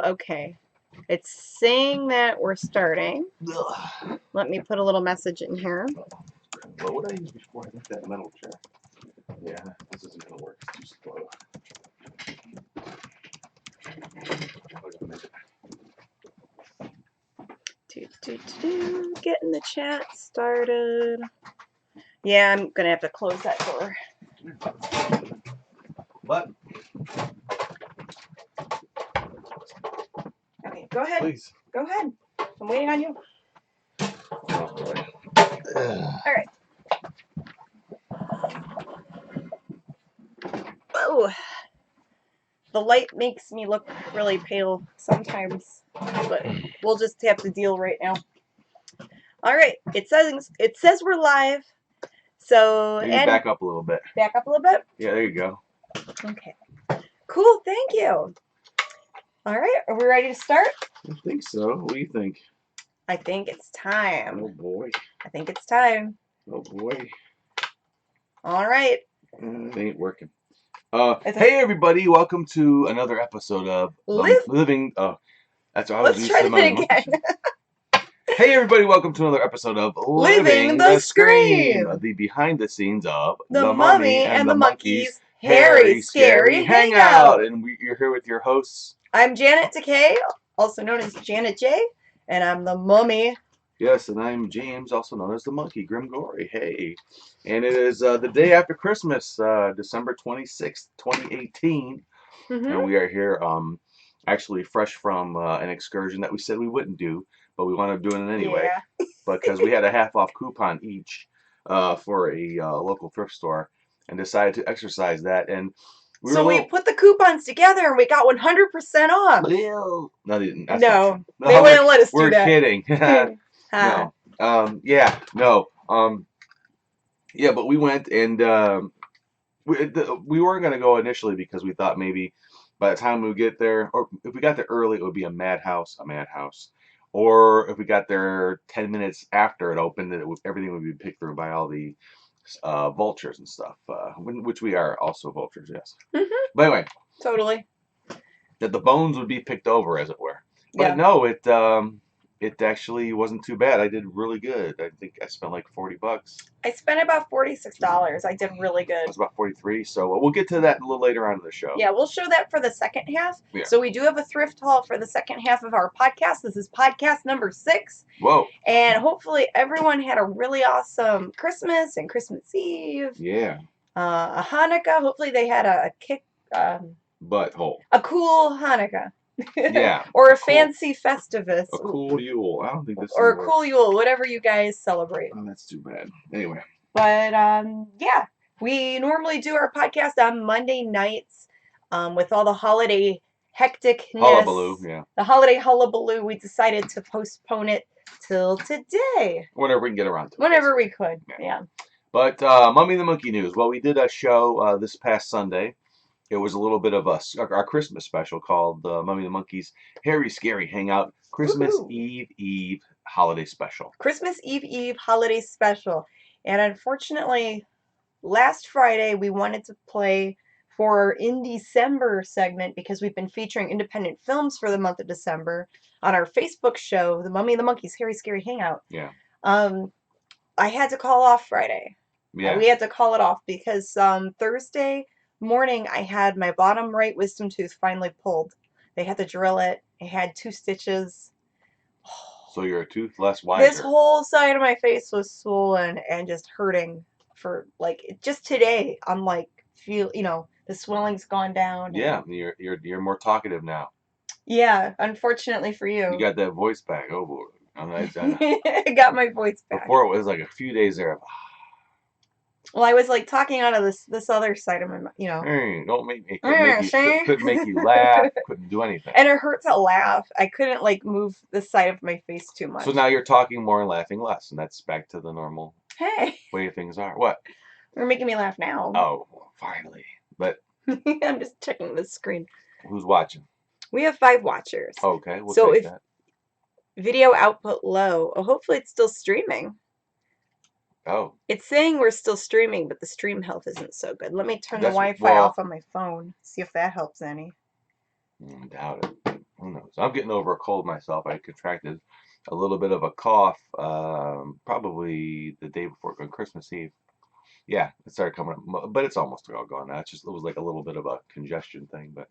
Okay. It's saying that we're starting. Let me put a little message in here. Well, what did I use before I got that metal chair? Yeah, this isn't going to work. It's too slow. Getting the chat started. Yeah, I'm going to have to close that door. What? Okay, go ahead. Please. Go ahead. I'm waiting on you. Oh, boy. All right. Oh, the light makes me look really pale sometimes, but we'll just have to deal right now. All right, it says we're live. So Maybe back up a little bit. Back up a little bit? Yeah, there you go. Okay. Cool, thank you. All right, are we ready to start? I think so. What do you think? I think it's time. Oh boy. I think it's time. Oh boy. All right. It ain't working. Hey everybody, welcome to another episode of Living. That's what I was Let's try it again. Hey everybody, welcome to another episode of Living the Scream. The behind the scenes of the Mummy and the Monkey's Hairy Scary Hangout. And you're here with your hosts. I'm Janet Takei, also known as Janet J, and I'm the Mummy. Yes, and I'm James, also known as the Monkey, Grim Gory. Hey. And it is the day after Christmas, December 26th, 2018. And we are here actually fresh from an excursion that we said we wouldn't do, but we wound up doing it anyway. Yeah. Because we had a half-off coupon each for a local thrift store and decided to exercise that. And we put the coupons together and we got 100% off. Well, no, they didn't. That's no, they wouldn't let us do that. We're kidding. No. Yeah, but we went and we weren't going to go initially because we thought maybe by the time we get there, or if we got there early, it would be a madhouse. Or if we got there 10 minutes after it opened, everything would be picked through by all the vultures and stuff, which we are also vultures, yes. But anyway. Totally. That the bones would be picked over, as it were. But yeah. No, it actually wasn't too bad. I did really good. I think I spent like $40. I spent about $46. I did really good. It was about 43. So we'll get to that a little later on in the show. Yeah, we'll show that for the second half. Yeah. So we do have a thrift haul for the second half of our podcast. This is podcast number 6. Whoa. And hopefully everyone had a really awesome Christmas and Christmas Eve. Yeah. A Hanukkah. Hopefully they had a kick. Butthole. A cool Hanukkah. Yeah. Or a fancy Festivus. A cool Yule. I don't think this. Or a cool Yule, whatever you guys celebrate. Oh, that's too bad. Anyway. But yeah, we normally do our podcast on Monday nights, with all the holiday hecticness. Hullabaloo, yeah. The holiday hullabaloo. We decided to postpone it till today. Whenever we can get around to it. Whenever we could. Yeah. But Mummy and the Monkey news. Well, we did a show this past Sunday. It was a little bit of our Christmas special called Mummy and the Monkey's Hairy Scary Hangout Christmas Eve Holiday Special. Christmas Eve Holiday Special. And unfortunately, last Friday we wanted to play for our In December segment because we've been featuring independent films for the month of December on our Facebook show, The Mummy and the Monkey's Hairy Scary Hangout. Yeah. I had to call off Friday. Yeah. We had to call it off because Thursday morning I had my bottom right wisdom tooth finally pulled. They had to drill it. It had 2 stitches. So you're a tooth less wiser. This whole side of my face was swollen and just hurting for just today. I'm like, the swelling's gone down. Yeah, you're more talkative now. Yeah, unfortunately for you. You got that voice back. Oh boy. I got my voice back. Before it was like a few days there. Well, I was talking out of this other side of my mouth, Hey, don't make me. Couldn't make you laugh. Couldn't do anything. And it hurt to laugh. I couldn't move the side of my face too much. So now you're talking more and laughing less, and that's back to the normal way things are. What? You're making me laugh now. Oh, finally. But I'm just checking the screen. Who's watching? We have 5 watchers. Okay, we'll take that. Video output low. Oh, hopefully it's still streaming. Oh, It's saying we're still streaming, but the stream health isn't so good. Let me turn the that's Wi-Fi well. off on my phone, see if that helps any. Doubt it. Who knows? I'm getting over a cold myself. I contracted a little bit of a cough, probably the day before Christmas Eve. Yeah, it started coming up, but it's almost all gone now. It was like a little bit of a congestion thing, but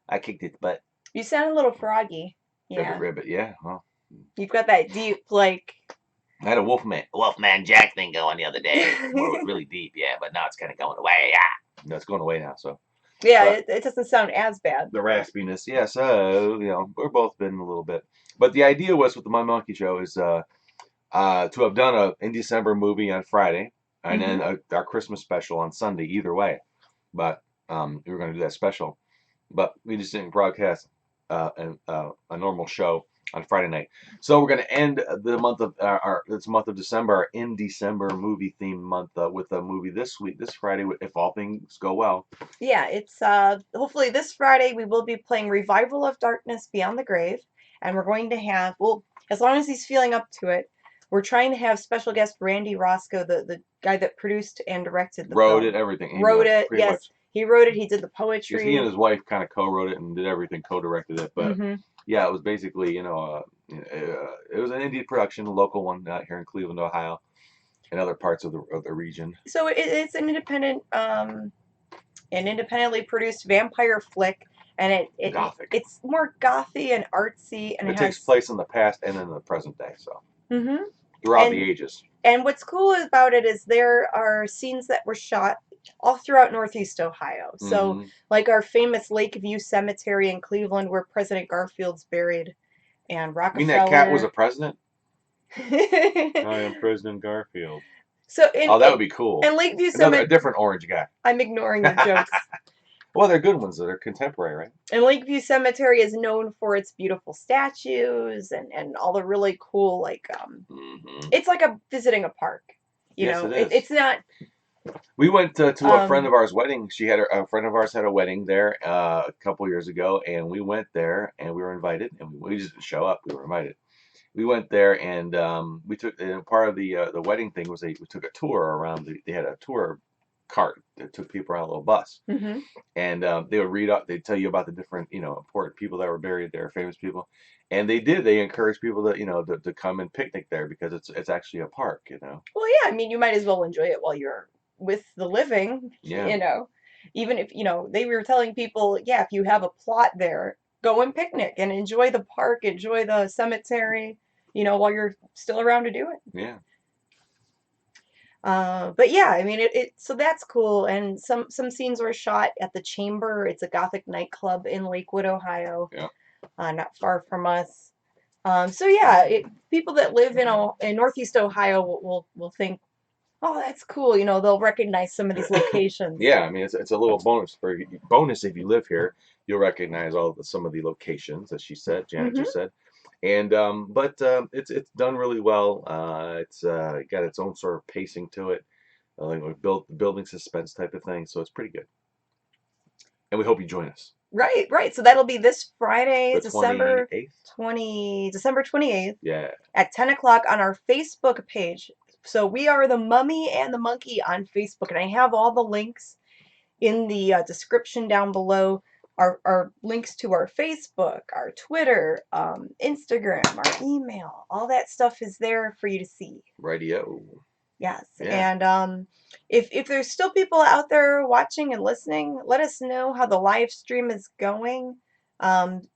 I kicked its butt. You sound a little froggy. Ribbit, Yeah. ribbit. Yeah, well, You've got that deep, like. I had a Wolfman Jack thing going the other day. More really deep, yeah, but now it's kind of going away. Yeah, no, it's going away now. So, Yeah, but it doesn't sound as bad. the raspiness, yeah. So we're both been a little bit. But the idea was with the My Monkey Show is to have done a in December movie on Friday and Hmm. then our Christmas special on Sunday. Either way, but we were going to do that special, but we just didn't broadcast a normal show on Friday night. So we're going to end the month of this month of December, our in December movie themed month with a movie this Friday, if all things go well. Yeah, it's hopefully this Friday we will be playing Revival of Darkness Beyond the Grave, and we're going to have, well, as long as he's feeling up to it, we're trying to have special guest Randy Roscoe, the guy that produced and directed the Wrote it, film. everything. Wrote it, Pretty yes. much. He wrote it, he did the Because he and poetry. his wife kind of co-wrote it and did everything, co-directed it. But Hmm. yeah, it was basically, it was an indie production, a local one out here in Cleveland, Ohio, and other parts of the region. So it's an independently produced vampire flick, and Gothic. it's more gothy and artsy, and it It takes has. place in the past and in the present day, so Hmm. throughout the And ages. And what's cool about it is there are scenes that were shot all throughout Northeast Ohio. So, Hmm. like our famous Lakeview Cemetery in Cleveland, where President Garfield's buried, and You mean that cat was a Rockefeller. president? I am President Garfield. So, Oh, that would be cool. in Lakeview A Cemetery, different orange guy. I'm ignoring your jokes. Well, they're good ones. They're contemporary, right? And Lakeview Cemetery is known for its beautiful statues and all the really cool, like, Hmm. it's like visiting a park. Yes, it is. It's not. We went to a friend Um, of ours' wedding. A friend of ours had a wedding there a couple years ago, and we went there and we were invited, and we just didn't show up. We were invited. We went there and we took and part of the wedding thing was we took a tour around. They had a tour cart that took people around a little bus, mhm. and they would read up. They'd tell you about the different important people that were buried there, famous people, and they encouraged people to come and picnic there because it's actually a park. Well, yeah, I mean, you might as well enjoy it while you're with the living, Yeah. Even if, they were telling people, yeah, if you have a plot there, go and picnic and enjoy the park, enjoy the cemetery, while you're still around to do it. Yeah. But yeah, I mean, so that's cool. And some scenes were shot at the Chamber. It's a Gothic nightclub in Lakewood, Ohio, Yeah. not far from us. So yeah, people that live in Northeast Ohio will think, oh, that's cool. They'll recognize some of these locations. Yeah, I mean it's a little bonus if you live here. You'll recognize some of the locations, as she said, Janet Hmm. just said, and but it's done really well. It's got its own sort of pacing to it, like building suspense type of thing. So it's pretty good, and we hope you join us. Right, right. So that'll be this Friday, The 28th. December 28th Yeah, at 10 o'clock on our Facebook page. So we are the Mummy and the Monkey on Facebook, and I have all the links in the description down below. Our links to our Facebook, our Twitter, Instagram, our email, all that stuff is there for you to see. radio. Yes, Yeah, and if there's still people out there watching and listening, let us know how the live stream is going.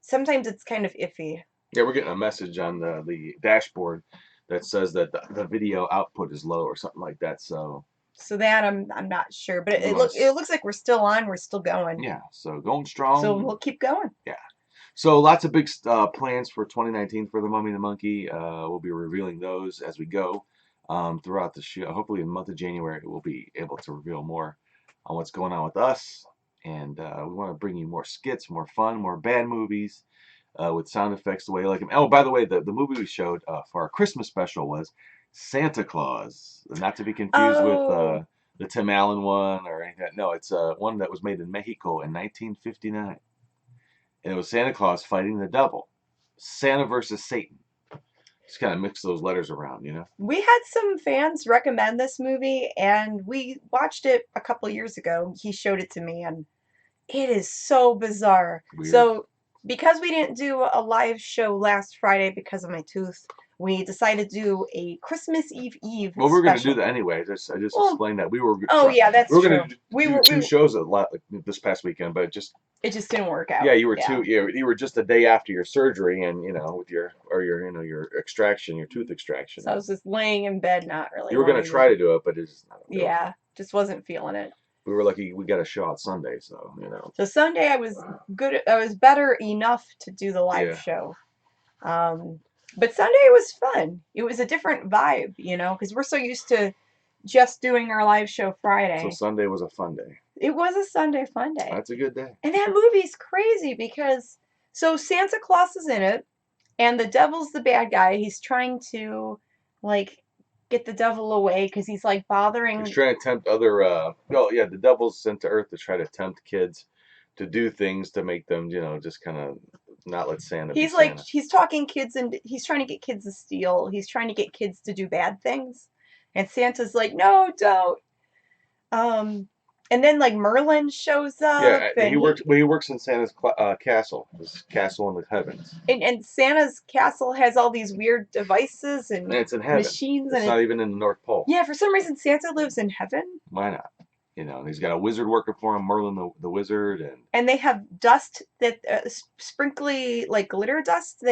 Sometimes it's kind of iffy. yeah. We're getting a message on the dashboard that says that the video output is low or something like that. So So that I'm not sure, but we want to. it looks like we're still on, we're still going. Yeah, so going So strong. we'll keep going. Yeah. So lots of big plans for 2019 for the Mummy and the Monkey. We'll be revealing those as we go throughout the show. Hopefully, in the month of January, we'll be able to reveal more on what's going on with us. And we want to bring you more skits, more fun, more bad movies with sound effects the way you like them. Oh, by the way, the movie we showed for our Christmas special was Santa Claus, not to be confused with Oh, the Tim Allen one or anything. No, it's one that was made in Mexico in 1959. And it was Santa Claus fighting the devil. Santa versus Satan. Just kind of mix those letters around, you know. We had some fans recommend this movie, and we watched it a couple years ago. He showed it to me, and it is so bizarre. Weird. So, because we didn't do a live show last Friday because of my tooth, we decided to do a Christmas Eve Well, we were going to do special. that anyway. I just Well, explained that oh yeah, that's we were true. going to do two shows this past weekend, but it just didn't work out. Yeah, you were you were just a day after your surgery, and with your your extraction, your tooth extraction. So I was just laying in bed, not really. You were going to try to do it, but just wasn't feeling it. We were lucky we got a show out Sunday, so So Sunday I was good. I was better enough to do the live show. But Sunday was fun. It was a different vibe, because we're so used to just doing our live show Friday. So Sunday was a fun day. It was a Sunday fun day. That's a good day. And that movie's crazy because Santa Claus is in it, and the devil's the bad guy. He's trying to get the devil away because he's bothering. He's trying to tempt other. The devil's sent to Earth to try to tempt kids to do things to make them, just kind of not let Santa. He's talking kids, and he's trying to get kids to steal. He's trying to get kids to do bad things, and Santa's like, no, don't. And then Merlin shows up. Yeah, and he works in Santa's castle, his castle in the heavens. And Santa's castle has all these weird devices and it's in heaven. Machines. It's not even in the North Pole. Yeah, for some reason Santa lives in heaven. Why not? He's got a wizard working for him, Merlin the wizard, and they have dust that sprinkly glitter dust.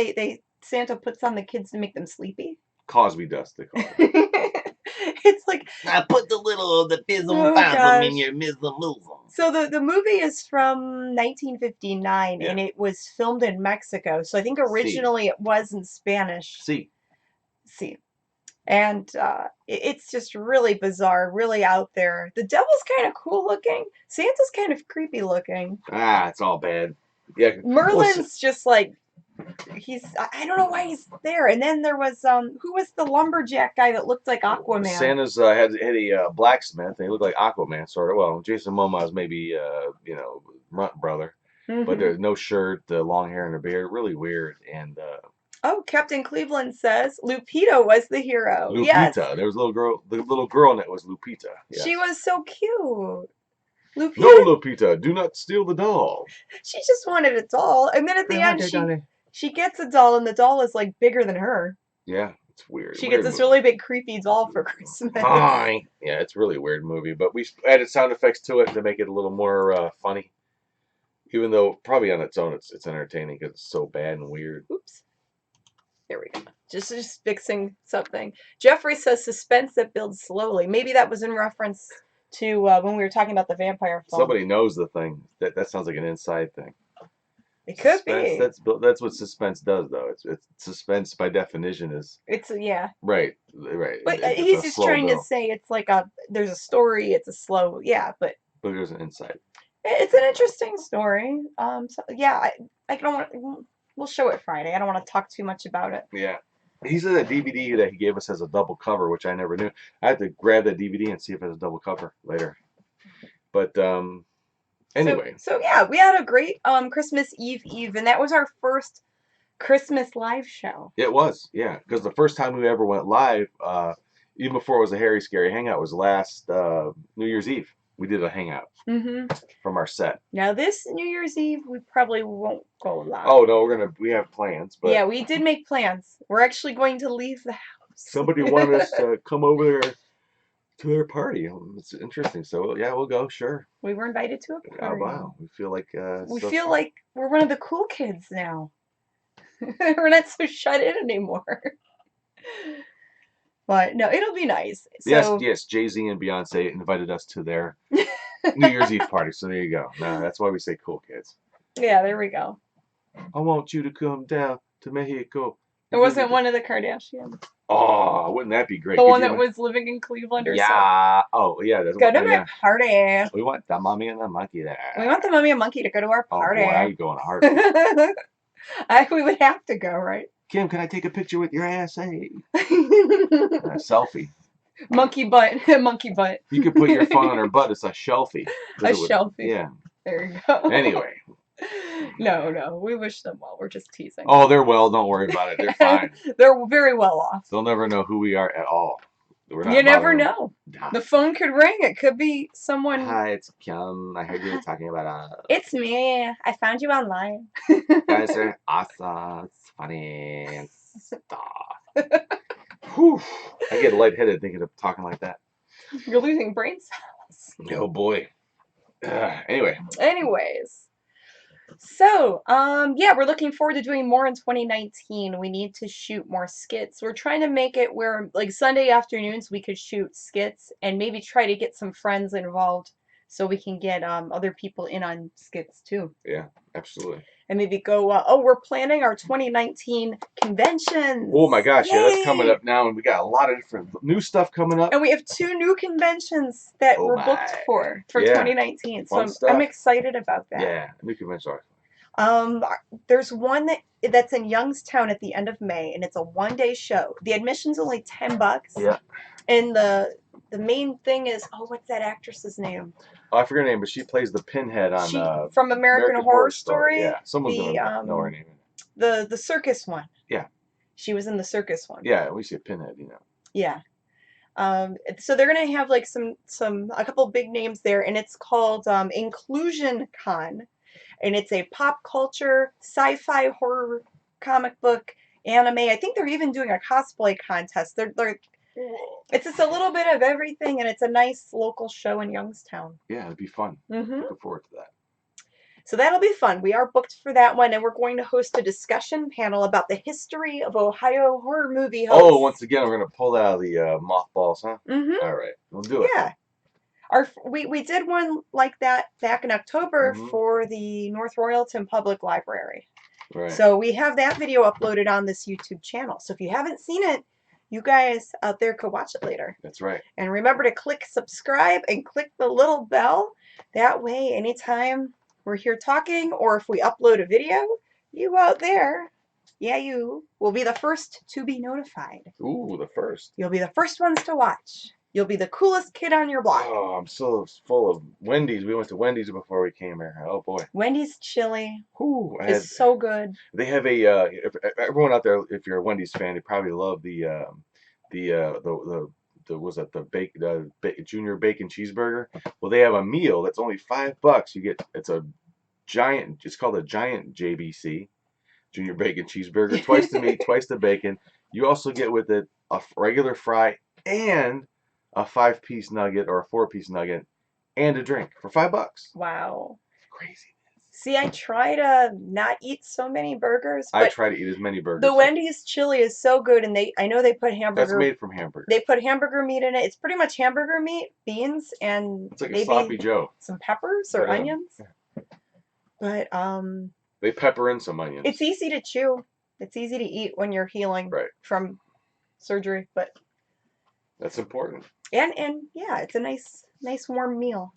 Santa puts on the kids to make them sleepy. Cosby dust, they call it. It's like I put the little the fizzle fazzle in your mizzle moozle. So the movie is from 1959 and it was filmed in Mexico. So I think originally it was in Spanish. Sí. And it's just really bizarre, really out there. The devil's kind of cool looking. Santa's kind of creepy looking. It's all bad. Yeah. Merlin's just I don't know why he's there. And then there was who was the lumberjack guy that looked like Aquaman? Santa's had a blacksmith, and he looked like Aquaman sort of. Well, Jason Momoa's maybe runt brother, but there's no shirt, the long hair and a beard, really weird. And Captain Cleveland says Lupita was the hero. Lupita, yes. There was a little girl. The little girl in it was Lupita. Yes. She was so cute. Lupita. No, Lupita, do not steal the doll. She just wanted a doll, and then at the end she gets a doll, and the doll is bigger than her. Yeah, it's weird. She gets this really big creepy doll for Christmas. Fine. Yeah, it's a really weird movie, but we added sound effects to it to make it a little more funny. Even though probably on its own it's entertaining because it's so bad and weird. Oops. There we go. Just fixing something. Jeffrey says suspense that builds slowly. Maybe that was in reference to when we were talking about the vampire film. Somebody knows the thing. That sounds like an inside thing. It could be. That's what suspense does, though. It's suspense by definition is. Right. But he's just trying to say it's there's a story. It's a slow, but there's an insight. It's an interesting story. I don't want. We'll show it Friday. I don't want to talk too much about it. Yeah. He said that DVD that he gave us has a double cover, which I never knew. I had to grab that DVD and see if it has a double cover later. But anyway. So we had a great Christmas Eve, and that was our first Christmas live show. It was, yeah, because the first time we ever went live, even before it was a Harry Scary Hangout, was last New Year's Eve. We did a hangout from our set. Now this New Year's Eve, we probably won't go live. Oh no, we have plans. But yeah, we did make plans. We're actually going to leave the house. Somebody wanted us to come over there to their party. It's interesting. So yeah, we'll go. Sure. We were invited to a party. Oh wow, we feel like like we're one of the cool kids now. We're not so shut in anymore. But no, it'll be nice. So, yes, Jay-Z and Beyonce invited us to their New Year's Eve party. So there you go. No, that's why we say cool kids. Yeah, there we go. I want you to come down to Mexico. It wasn't one of the Kardashians. Oh, wouldn't that be great? The one that was living in Cleveland or something. Yeah. Oh, yeah. Go to my party. We want the Mummy and the Monkey there. We want the Mummy and Monkey to go to our party. Oh, boy, I'm going hard. We would have to go, right? Kim, can I take a picture with your ass? Hey. Selfie. Monkey butt. Monkey butt. You can put your phone on her butt. It's a shelfie. A shelfie. Yeah. There you go. Anyway. No, we wish them well. We're just teasing. Oh, they're well. Don't worry about it. They're fine. They're very well off. They'll never know who we are at all. We're not You never bothering them. know. Nah. The phone could ring. It could be someone. Hi, it's Kim. I heard you were talking about It's me. I found you online. You guys are awesome. It's funny and stuff. Whew. I get lightheaded thinking of talking like that. You're losing brain cells. Oh boy. Anyway. Anyways. So, yeah, we're looking forward to doing more in 2019. We need to shoot more skits. We're trying to make it where, like, Sunday afternoons we could shoot skits and maybe try to get some friends involved so we can get other people in on skits too. Yeah, absolutely. And maybe go, oh, we're planning our 2019 conventions. Oh my gosh, Yay! yeah, that's coming up now, and we got a lot of different new stuff coming up. And we have 2 new conventions that we're booked for Yeah. 2019. So Fun I'm excited about that. Yeah, new conventions are. There's one that's in Youngstown at the end of May, and it's a 1-day show. The admission's only $10. Yeah. And the main thing is, oh, what's that actress's name? Oh, I forget her name, but she plays the pinhead on from American Horror Story. Yeah, someone's gonna know her name. The circus one. Yeah. She was in the circus one. Yeah, we see a pinhead, you know. Yeah. So they're gonna have like a couple big names there, and it's called Inclusion Con. And it's a pop culture, sci-fi, horror, comic book, anime. I think they're even doing a cosplay contest. It's just a little bit of everything, and it's a nice local show in Youngstown. Yeah, it'd be fun. Looking forward to that. So that'll be fun. We are booked for that one, and we're going to host a discussion panel about the history of Ohio horror movie hosts. Oh, once again, we're going to pull out of the mothballs, huh? All right, we'll do it. Yeah. We did one like that back in October for the North Royalton Public Library. Right. So we have that video uploaded on this YouTube channel. So if you haven't seen it, you guys out there could watch it later. That's right. And remember to click subscribe and click the little bell. That way, anytime we're here talking or if we upload a video, you out there, yeah, you will be the first to be notified. Ooh, the first. You'll be the first ones to watch. You'll be the coolest kid on your block. Oh, I'm so full of Wendy's. We went to Wendy's before we came here. Oh boy. Wendy's chili is so good. They have if everyone out there, if you're a Wendy's fan, you probably love the junior bacon cheeseburger. Well, they have a meal that's only $5. You get it's called a giant JBC, junior bacon cheeseburger, twice the meat, twice the bacon. You also get with it a regular fry and a 5-piece nugget or a 4-piece nugget and a drink for $5. Wow. Crazy. See, I try to not eat so many burgers. But I try to eat as many burgers. The Wendy's chili is so good, and I know they put hamburger. That's made from hamburger. They put hamburger meat in it. It's pretty much hamburger meat, beans, and it's like maybe a sloppy Joe. Some peppers or onions. But they pepper in some onions. It's easy to chew. It's easy to eat when you're healing from surgery, but that's important. And yeah, it's a nice warm meal.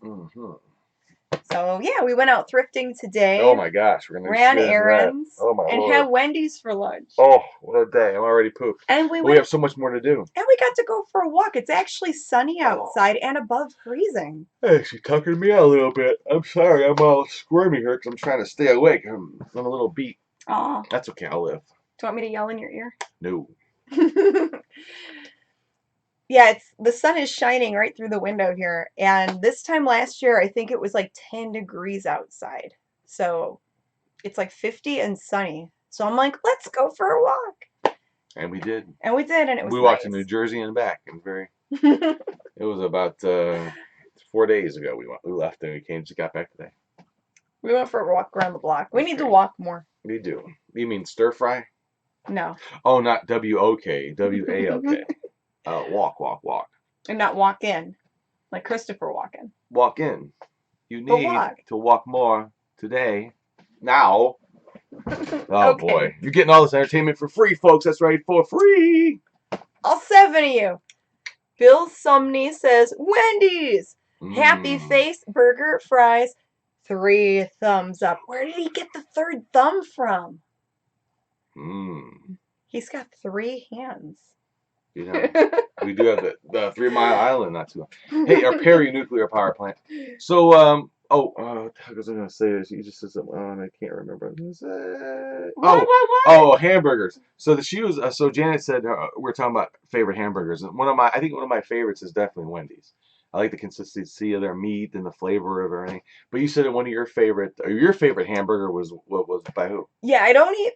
So yeah, we went out thrifting today. Oh my gosh, we're gonna ran errands. Oh my and Lord. had Wendy's for lunch. Oh, what a day! I'm already pooped. And we have so much more to do. And we got to go for a walk. It's actually sunny outside and above freezing. Hey, she's tucking me out a little bit. I'm sorry, I'm all squirmy here because I'm trying to stay awake. I'm a little beat. Aw. That's okay. I'll live. Do you want me to yell in your ear? No. Yeah, the sun is shining right through the window here. And this time last year, I think it was like 10 degrees outside. So it's like 50 and sunny. So I'm like, let's go for a walk. And we did. And we did, and it was We walked to New Jersey and back. It was very. It was about 4 days ago we left and we just got back today. We went for a walk around the block. We need to walk more. We do. You mean stir fry? No. Oh, not W-O-K. W-A-L-K. Walk. And not walk in, like Christopher Walken. Walk in. You need to walk more today. Now. Oh, boy. You're getting all this entertainment for free, folks. That's right, for free. All 7 of you. Bill Sumney says, Wendy's. Happy face, burger, fries, 3 thumbs up. Where did he get the 3rd thumb from? He's got 3 hands. You know, we do have the 3 Mile Island not too long. Hey, our Perry nuclear power plant. So Oh, what the heck was I gonna say? This? You just said something, and I can't remember. What was that? What? Hamburgers. So she was. So Janet said we're talking about favorite hamburgers, and I think one of my favorites is definitely Wendy's. I like the consistency of their meat and the flavor of everything. But you said that one of your favorite hamburger was what was by who? Yeah, I don't eat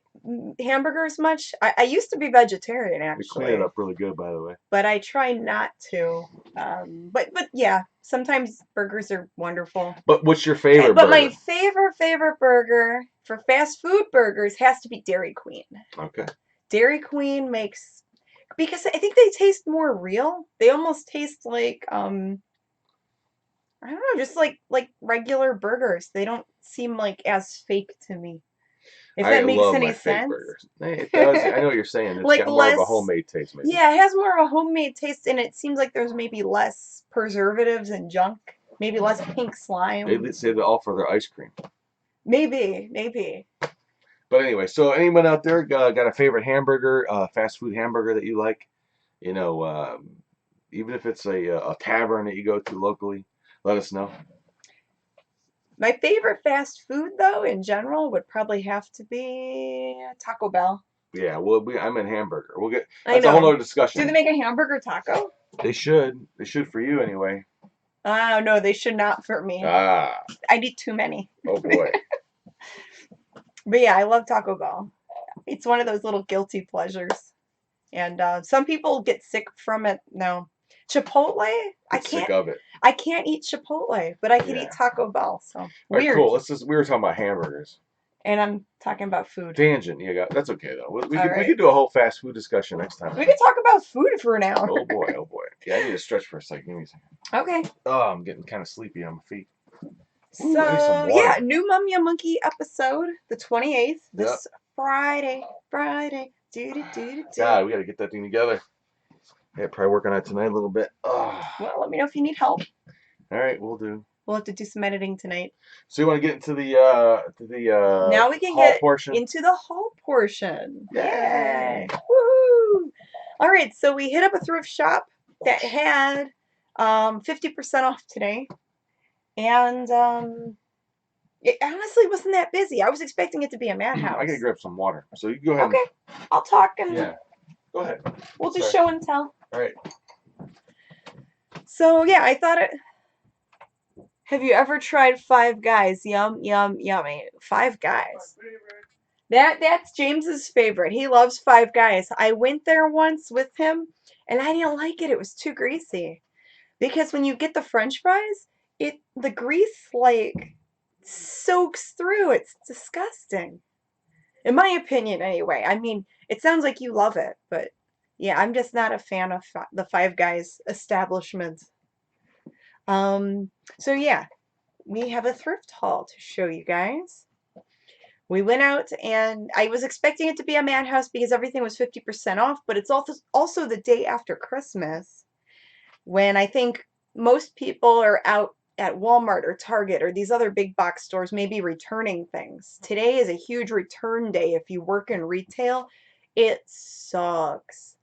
hamburgers much. I used to be vegetarian You clean it actually, up really good, by the way. but I try not to. But yeah, sometimes burgers are wonderful. But what's your favorite But my burger? favorite burger for fast food burgers has to be Dairy Queen. Okay. Dairy Queen makes, because I think they taste more real. They almost taste like I don't know, just like regular burgers. They don't seem like as fake to me. If I that makes love any my fake sense. burgers. It does. I know what you're saying. It's Like got more of a less, homemade taste, maybe. yeah, it has more of a homemade taste, and it seems like there's maybe less preservatives and junk. Maybe less pink slime. They say that all for their ice cream. Maybe. But anyway, so anyone out there got a favorite hamburger, fast food hamburger that you like? You know, even if it's a tavern that you go to locally, let us know. My favorite fast food, though, in general, would probably have to be Taco Bell. Yeah, well, I'm in hamburger. We'll get. I That's a whole know. other discussion. Do they make a hamburger taco? They should. They should for you anyway. Oh, no, they should not for me. Ah. I'd eat too many. Oh boy. But yeah, I love Taco Bell. It's one of those little guilty pleasures. And some people get sick from it. No. Chipotle? I'm sick of it. I can't eat Chipotle, but I can eat Taco Bell. So all right, weird. cool. We were talking about hamburgers. And I'm talking about food. Tangent. Yeah, that's okay though. We could do a whole fast food discussion next time. We could talk about food for an hour. Oh boy. Yeah, I need to stretch for a second. Give me a second. Okay. Oh, I'm getting kind of sleepy on my feet. So Ooh, I need some water. yeah, new Mummy and Monkey episode, the 28th, this Friday. God, we got to get that thing together. Yeah, probably working on it tonight a little bit. Oh. Well, let me know if you need help. All right, we'll do. We'll have to do some editing tonight. So you want to get into the now we can get into the haul portion. Yay! Woohoo! All right, so we hit up a thrift shop that had 50% off today, and it honestly wasn't that busy. I was expecting it to be a madhouse. I gotta grab some water, so you can go ahead. Okay, I'll talk and go ahead. We'll just show and tell. All right. So yeah, I thought it. Have you ever tried Five Guys? Yum, yummy. Five Guys. That's James's favorite. He loves Five Guys. I went there once with him, and I didn't like it. It was too greasy. Because when you get the French fries, the grease like soaks through. It's disgusting. In my opinion, anyway. I mean, it sounds like you love it, but yeah, I'm just not a fan of the Five Guys establishment. So yeah, we have a thrift haul to show you guys. We went out, and I was expecting it to be a madhouse because everything was 50% off, but it's also the day after Christmas, when I think most people are out at Walmart or Target or these other big box stores maybe returning things. Today is a huge return day if you work in retail. It sucks.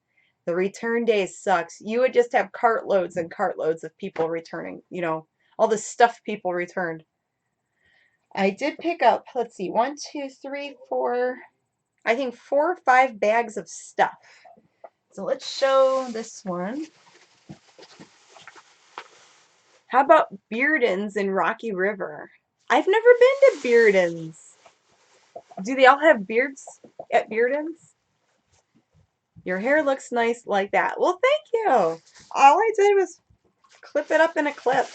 The return day sucks. You would just have cartloads and cartloads of people returning, you know, all the stuff people returned. I did pick up, let's see, 1, 2, 3, 4, I think 4 or 5 bags of stuff. So let's show this one. How about Bearden's in Rocky River? I've never been to Bearden's. Do they all have beards at Bearden's? Your hair looks nice like that. Well, thank you. All I did was clip it up in a clip.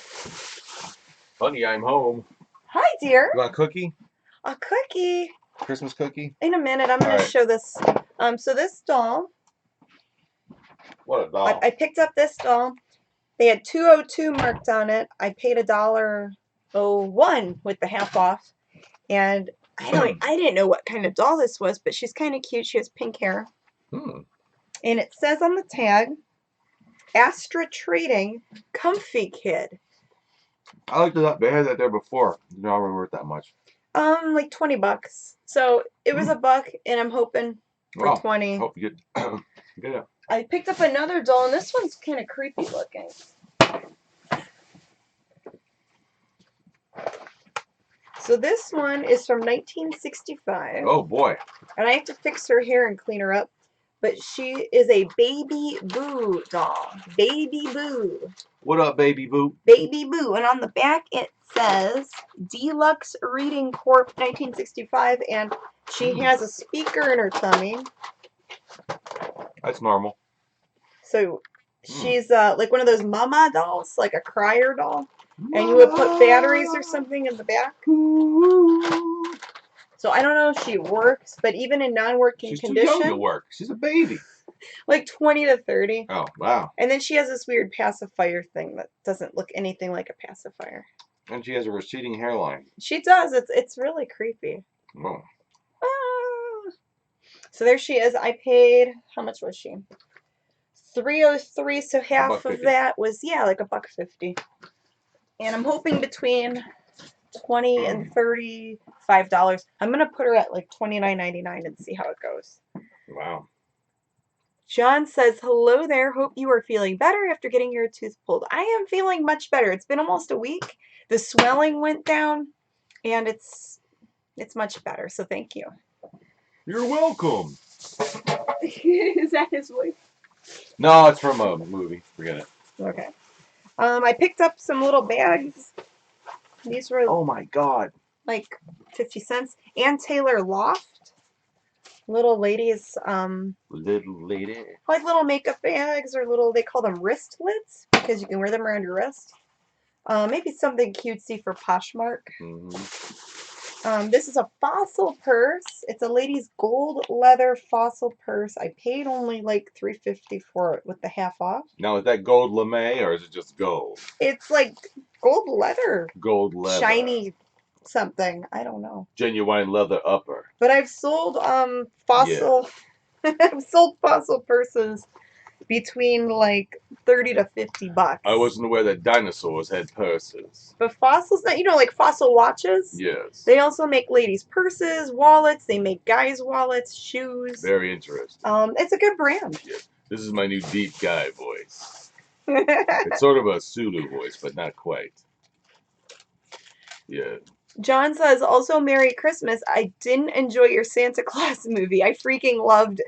Honey, I'm home. Hi, dear. You want a cookie? A cookie. Christmas cookie? In a minute, I'm going to show this. So this doll. What a doll. I picked up this doll. They had $2.02 marked on it. I paid $1.01 with the half off. And I didn't know what kind of doll this was, but she's kind of cute. She has pink hair. And it says on the tag, Astra Trading Comfy Kid. I looked it up. They had that there before. You know, I remember it that much. Like $20. So it was $1, and I'm hoping for 20. Hope you get it. I picked up another doll, and this one's kind of creepy looking. So this one is from 1965. Oh boy. And I have to fix her hair and clean her up. But she is a Baby Boo doll. Baby Boo. What up, baby boo? Baby Boo. And on the back it says Deluxe Reading Corp 1965. And she has a speaker in her tummy. That's normal. So she's like one of those mama dolls, like a crier doll. And you would put batteries or something in the back. So I don't know if she works, but even in non-working condition. She's too young to work. She's a baby. Like 20 to 30. Oh, wow. And then she has this weird pacifier thing that doesn't look anything like a pacifier. And she has a receding hairline. She does. It's really creepy. Oh. Ah. So there she is. I paid, how much was she? $3.03, so half of that was, yeah, like $1.50. And I'm hoping between $20 and $35. I'm gonna put her at like $29.99 and see how it goes. Wow. John says, hello there. Hope you are feeling better after getting your tooth pulled. I am feeling much better. It's been almost a week. The swelling went down, and it's much better. So thank you. You're welcome. Is that his voice? No, it's from a movie. Forget it. Okay. I picked up some little bags. These were Oh my God. like 50 cents. Ann Taylor Loft. Little ladies, Little lady. like little makeup bags or little, they call them wristlets because you can wear them around your wrist. Maybe something cutesy for Poshmark. This is a fossil purse. It's a lady's gold leather fossil purse. I paid only like $3.50 for it with the half off. Now, is that gold lame or is it just gold? It's like gold leather. Gold leather. Shiny something. I don't know. Genuine leather upper. But I've sold fossil I've sold fossil purses between like 30 to 50 bucks. I wasn't aware that dinosaurs had purses. But fossils, you know, like fossil watches. Yes. They also make ladies' purses, wallets. They make guys' wallets, shoes. Very interesting. It's a good brand. Yeah. This is my new deep guy voice. It's sort of a Sulu voice, but not quite. Yeah. John says, also Merry Christmas. I didn't enjoy your Santa Claus movie. I freaking loved it.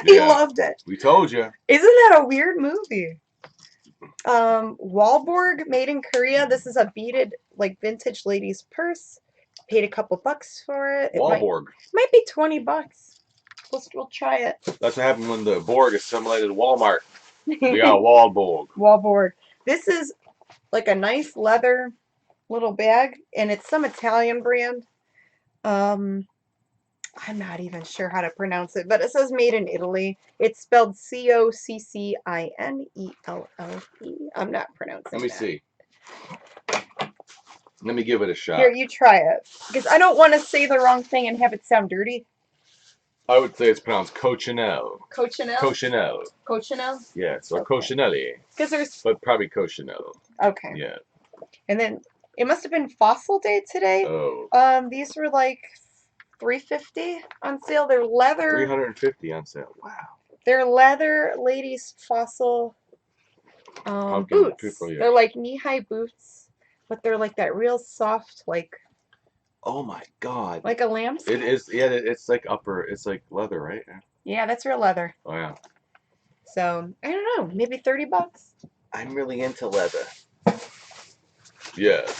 He loved it. We told you. Isn't that a weird movie? Walborg, made in Korea. This is a beaded, like, vintage lady's purse. Paid a couple bucks for it. Walborg. Might be 20 bucks. We'll try it. That's what happened when the Borg assimilated Walmart. We got Walborg. Walborg. This is like a nice leather little bag, and it's some Italian brand. I'm not even sure how to pronounce it, but it says made in Italy. It's spelled Coccinelle. I'm not pronouncing Let me that. see. Let me give it a shot. Here, you try it. Because I don't want to say the wrong thing and have it sound dirty. I would say it's pronounced Coccinelle. Coccinelle? Coccinelle. Coccinelle? Yes, or Okay. Coccinelli. Because there's... But probably Coccinelle. Okay. Yeah. And then it must have been Fossil Day today. Oh. These were like $3.50 on sale. They're leather. $350 on sale. Wow. They're leather ladies fossil boots. They're like knee-high boots, but they're like that real soft, like... Oh my God. Like a lambskin? It is, yeah, it's like upper, it's like leather, right? Yeah, that's real leather. Oh yeah. So, I don't know, maybe 30 bucks. I'm really into leather. Yeah.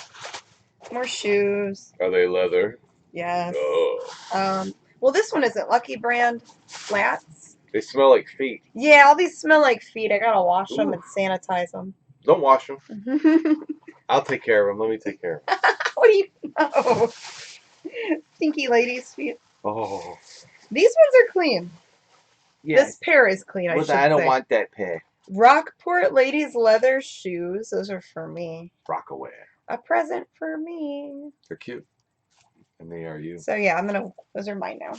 More shoes. Are they leather? Yes. Oh. Well, this one isn't Lucky Brand flats. They smell like feet. Yeah, all these smell like feet. I gotta wash them and sanitize them. Don't wash them. I'll take care of them. Let me take care of them. What do you know? Stinky ladies' feet. Oh. These ones are clean. Yeah. This pair is clean, I should say. I don't want that pair. Rockport ladies' leather shoes. Those are for me. Rockaway. A present for me. They're cute. And they are you. So yeah, those are mine now.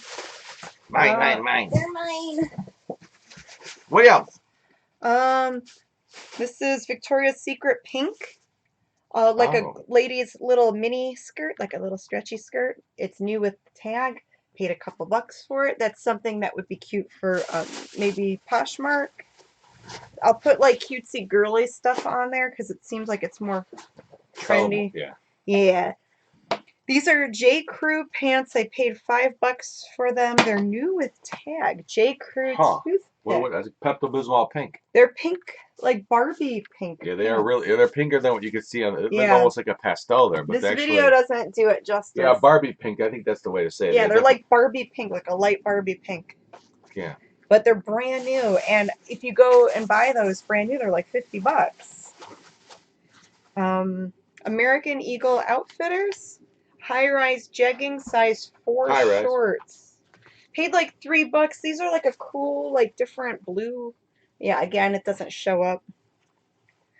Mine. They're mine. What else? This is Victoria's Secret pink. Like a lady's little mini skirt, like a little stretchy skirt. It's new with the tag. Paid a couple bucks for it. That's something that would be cute for maybe Poshmark. I'll put like cutesy girly stuff on there because it seems like it's more trendy. Yeah. Yeah. These are J. Crew pants. I paid $5 for them. They're new with tag. J. Crew Huh. toothpick. What? That's Pepto-Bismol pink. They're pink, like Barbie pink. Yeah, they are really. They're pinker than what you can see on. It looks Yeah. almost like a pastel there, but This actually, video doesn't do it justice. yeah, Barbie pink. I think that's the way to say it. Yeah, they're like Barbie pink, like a light Barbie pink. Yeah. But they're brand new, and if you go and buy those brand new, they're like $50. American Eagle Outfitters, high-rise jegging, size 4 High-rise. shorts. Paid like $3. These are like a cool, like different blue. Yeah, again, it doesn't show up.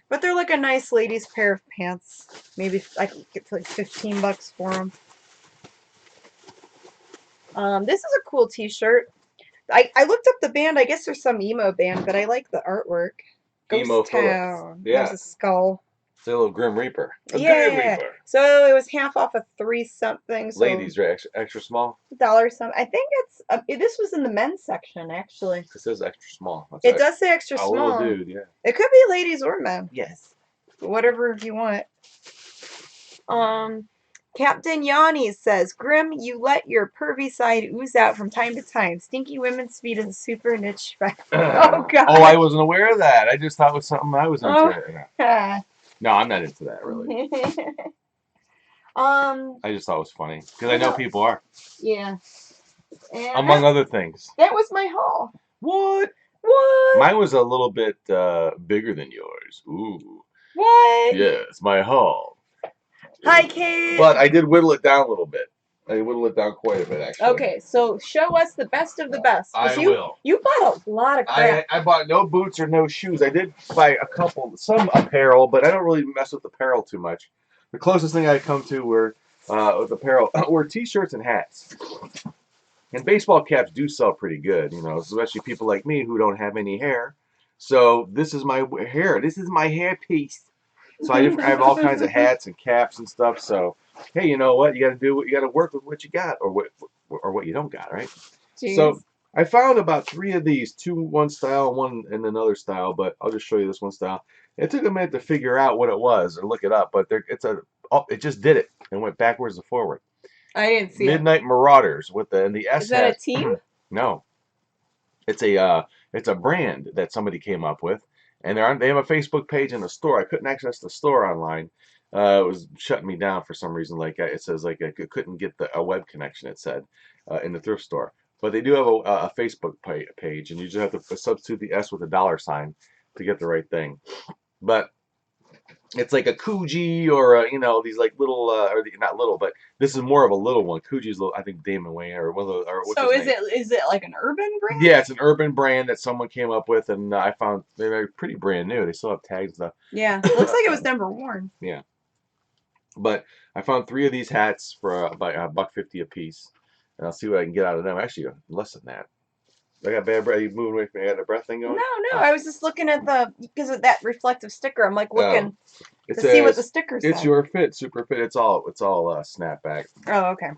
But they're like a nice ladies pair of pants. Maybe I could get to like $15 for them. This is a cool t-shirt. I looked up the band. I guess there's some emo band, but I like the artwork. Emo Ghost Town. Yeah. There's a skull. It's a little Grim Reaper. Yeah. Grim Reaper. So it was half off of 3 something. So Ladies, right? Extra small. $1 something. I think it's this was in the men's section actually. It says extra small. That's It does say extra a small. little dude, yeah. It could be ladies or men. Yes. Whatever you want. Captain Yanni says, Grim, you let your pervy side ooze out from time to time. Stinky women's feet is a super niche. Oh, God. Oh, I wasn't aware of that. I just thought it was something I was into. Oh. No, I'm not into that, really. I just thought it was funny. Because I know people are. Yeah. And among other things. That was my haul. What? What? Mine was a little bit bigger than yours. Ooh. What? Yes, my haul. Hi, Kate. But I did whittle it down a little bit. I whittled it down quite a bit, actually. Okay, so show us the best of the best. I will. You bought a lot of crap. I bought no boots or no shoes. I did buy some apparel, but I don't really mess with apparel too much. The closest thing I come to were with apparel were t-shirts and hats. And baseball caps do sell pretty good, you know, especially people like me who don't have any hair. So this is my hair. This is my hair piece. So I have all kinds of hats and caps and stuff. So hey, you know what? You got to do what you got to work with what you got, or what you don't got, right? Jeez. So I found about 3 of these, 2 one style, and 1 in another style. But I'll just show you this one style. It took a minute to figure out what it was or look it up, but it just did it and went backwards and forward. I didn't see Midnight Marauders with the S. Is that a team? No, it's a brand that somebody came up with. And they have a Facebook page and a store. I couldn't access the store online. It was shutting me down for some reason. Like it says, like I couldn't get a web connection. It said in the thrift store. But they do have a Facebook page, and you just have to substitute the S with a $sign to get the right thing. But it's like a Coogee or you know, these like little not little, but this is more of a little one. Coogee's little, I think Damon Wayne or one of those. Or so is it like an urban brand? Yeah, it's an urban brand that someone came up with, and I found they're pretty brand new. They still have tags and stuff. Yeah, looks like it was never worn. Yeah, but I found 3 of these hats for about $1.50 a piece, and I'll see what I can get out of them. Actually, less than that. I got bad breath. Are you moving away from me? I got a breath thing going? No. I was just looking at because of that reflective sticker. I'm like looking to see what the sticker says. It's your fit, super fit. It's all snapback. Oh, okay.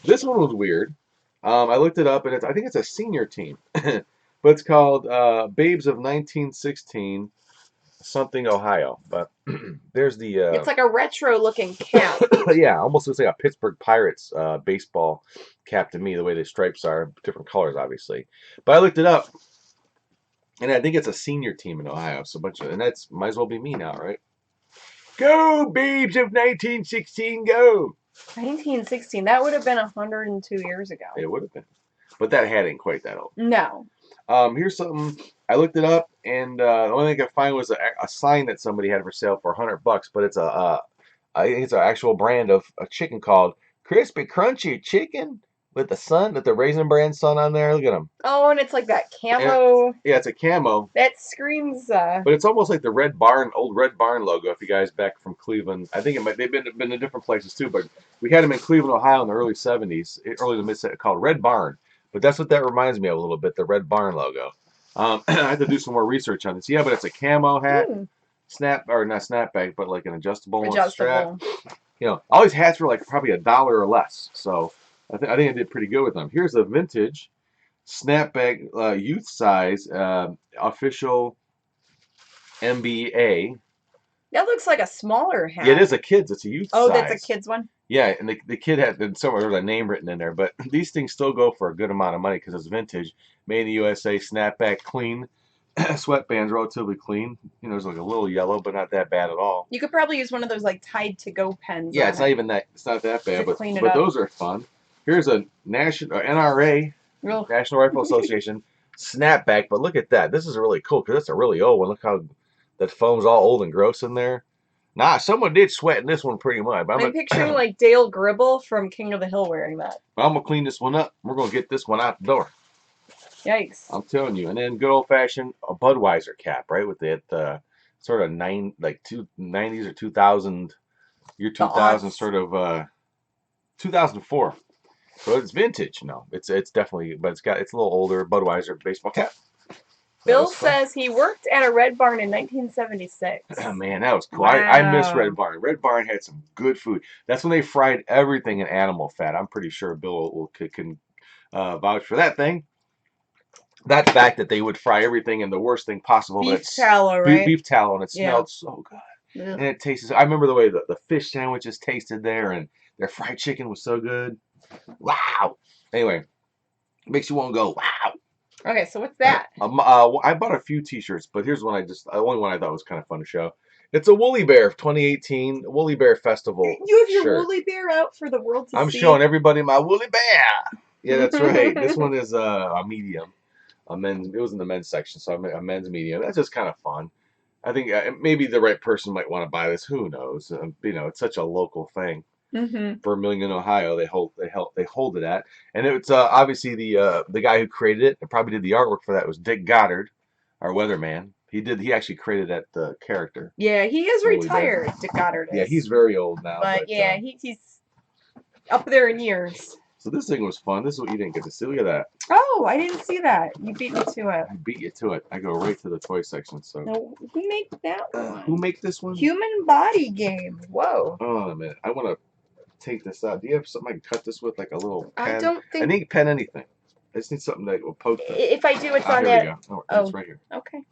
This one was weird. I looked it up, and I think it's a senior team, but it's called Babes of 1916 something Ohio. But there's the. It's like a retro-looking cap. Yeah, almost looks like a Pittsburgh Pirates baseball cap to me. The way the stripes are, different colors, obviously. But I looked it up, and I think it's a senior team in Ohio. So and that's might as well be me now, right? Go, Babes of 1916, go! 1916. That would have been 102 years ago. It would have been, but that hat ain't quite that old. No. Here's something. I looked it up, and the only thing I could find was a sign that somebody had for sale for $100. But it's I think it's an actual brand of a chicken called Crispy Crunchy Chicken with the Raisin Bran sun on there. Look at them. Oh, and it's like that camo. Yeah, it's a camo. That screams. But it's almost like the old Red Barn logo. If you guys back from Cleveland, I think they've been in different places too. But we had them in Cleveland, Ohio, in the early '70s, early to mid '70s, called Red Barn. But that's what that reminds me of a little bit, the Red Barn logo. I had to do some more research on this. Yeah, but it's a camo hat, not snapback, but like an adjustable strap. You know, all these hats were like probably $1 or less. So I think I did pretty good with them. Here's a vintage snapback youth size official MBA. That looks like a smaller hat. Yeah, it is a kid's. It's a youth Oh, size. that's a kid's one? Yeah, and the kid had somewhere there was a name written in there, but these things still go for a good amount of money because it's vintage, made in the USA, snapback, clean, sweatbands relatively clean. You know, it's like a little yellow, but not that bad at all. You could probably use one of those like Tide to Go pens. Yeah, on it's it not even that. It's not that bad, to but clean it up. those are fun. Here's a national NRA, Real. National Rifle Association snapback, but look at that. This is really cool because it's a really old one. Look how that foam's all old and gross in there. Nah, someone did sweat in this one pretty much. I'm picturing like Dale Gribble from King of the Hill wearing that. I'm gonna clean this one up. We're gonna get this one out the door. Yikes! I'm telling you. And then good old fashioned a Budweiser cap, right, with that sort of 90s or 2000 year 2000 sort of 2004. So it's vintage. No, it's definitely, but it's a little older Budweiser baseball cap. Bill says he worked at a Red Barn in 1976. Man, that was cool. Wow. I miss Red Barn. Red Barn had some good food. That's when they fried everything in animal fat. I'm pretty sure Bill can vouch for that thing. That fact that they would fry everything in the worst thing possible. Beef tallow, right? Beef tallow, and it smelled so good. Ugh. And it tasted. I remember the way the fish sandwiches tasted there, and their fried chicken was so good. Wow. Anyway, makes you want to go, wow. Okay, so what's that? I bought a few T-shirts, but here's one the only one I thought was kind of fun to show. It's a Woolly Bear 2018 Woolly Bear Festival. You have your Woolly Bear out for the world to see. I'm showing everybody my Woolly Bear. Yeah, that's right. This one is a medium. It was in the men's section, so a men's medium. That's just kind of fun. I think maybe the right person might want to buy this. Who knows? You know, it's such a local thing. For Milligan, Ohio, they hold it at, and it's obviously the guy who created it and probably did the artwork for that was Dick Goddard, our weatherman. He actually created that character. Yeah, he is retired. Dick Goddard is. Yeah, he's very old now. But yeah, he's up there in years. So this thing was fun. This is what you didn't get to see. Look at that. Oh, I didn't see that. You beat me to it. I beat you to it. I go right to the toy section. So. No, who made that one? Who made this one? Human Body Game. Whoa. Hold on a minute. I want to take this out. Do you have something I can cut this with, like a little pen? I don't think. I need pen anything. I just need something that will poke this. If I do, it's on there. that. Oh, it's right here. Okay.